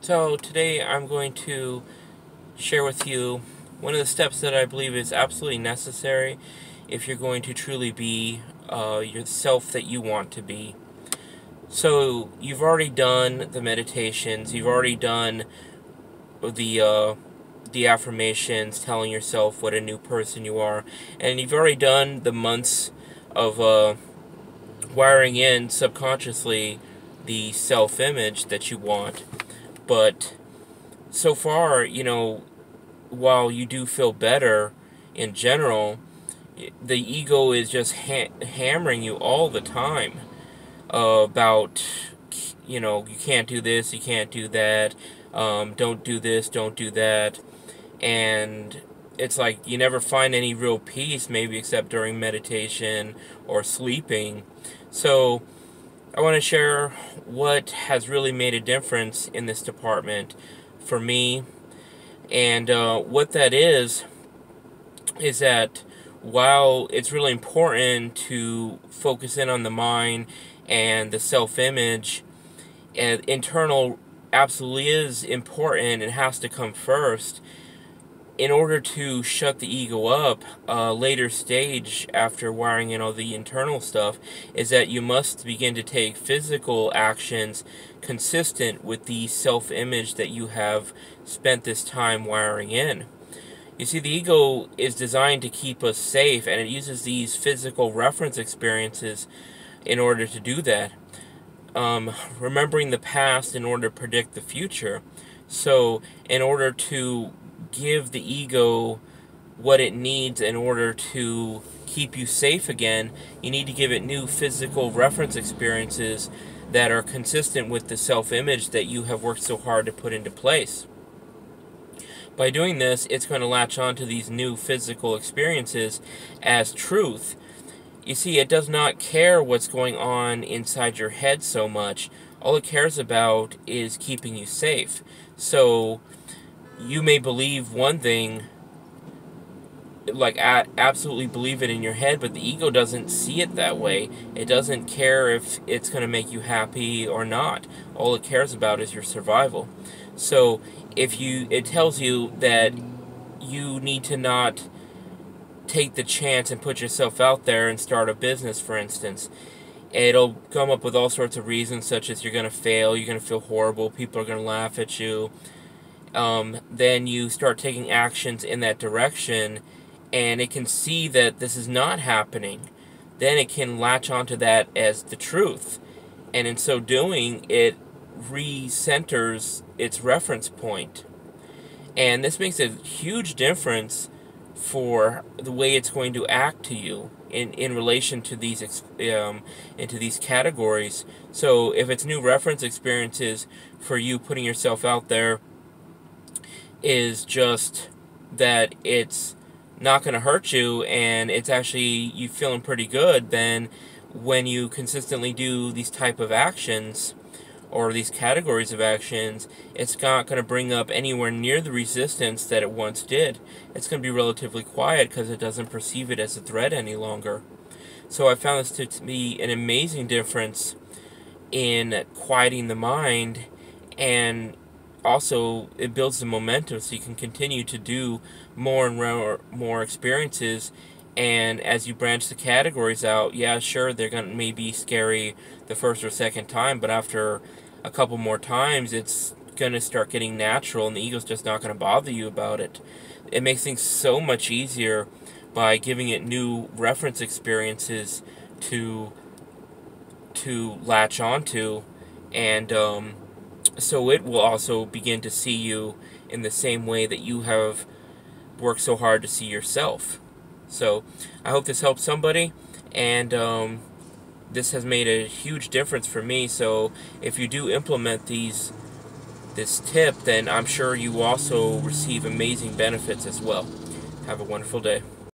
So today I'm going to share with you one of the steps that I believe is absolutely necessary if you're going to truly be yourself that you want to be. So you've already done the meditations, you've already done the uh, the affirmations, telling yourself what a new person you are, and you've already done the months of wiring in subconsciously the self-image that you want. But so far, while you do feel better in general, the ego is just hammering you all the time about, you can't do this, you can't do that, don't do this, don't do that. And it's like you never find any real peace, maybe except during meditation or sleeping. So I want to share what has really made a difference in this department for me. And what that is that while it's really important to focus in on the mind and the self-image, and internal absolutely is important and has to come first. In order to shut the ego up, a later stage after wiring in all the internal stuff is that you must begin to take physical actions consistent with the self-image that you have spent this time wiring in. You see, the ego is designed to keep us safe, and it uses these physical reference experiences in order to do that. Remembering the past in order to predict the future. So, in order to give the ego what it needs in order to keep you safe again, you need to give it new physical reference experiences that are consistent with the self-image that you have worked so hard to put into place. By doing this, it's going to latch on to these new physical experiences as truth. You see, it does not care what's going on inside your head so much. All it cares about is keeping you safe. So, you may believe one thing, like absolutely believe it in your head, but the ego doesn't see it that way. It doesn't care if it's going to make you happy or not. All it cares about is your survival. So it tells you that you need to not take the chance and put yourself out there and start a business, for instance. It'll come up with all sorts of reasons, such as you're going to fail, you're going to feel horrible, people are going to laugh at you. Then you start taking actions in that direction, and it can see that this is not happening. Then it can latch onto that as the truth. And in so doing, it recenters its reference point. And this makes a huge difference for the way it's going to act to you in relation to these into these categories. So if it's new reference experiences for you putting yourself out there is just that it's not going to hurt you and it's actually you feeling pretty good, then when you consistently do these type of actions or these categories of actions, it's not going to bring up anywhere near the resistance that it once did. It's going to be relatively quiet because it doesn't perceive it as a threat any longer. So I found this to be an amazing difference in quieting the mind, and also it builds the momentum so you can continue to do more and more experiences. And as you branch the categories out, yeah, sure, they're going to maybe scary the first or second time, but after a couple more times, it's going to start getting natural, and the ego's just not going to bother you about it. It makes things so much easier by giving it new reference experiences to latch onto, and so it will also begin to see you in the same way that you have worked so hard to see yourself. So I hope this helps somebody, and this has made a huge difference for me. So if you do implement this tip, then I'm sure you also receive amazing benefits as well. Have a wonderful day.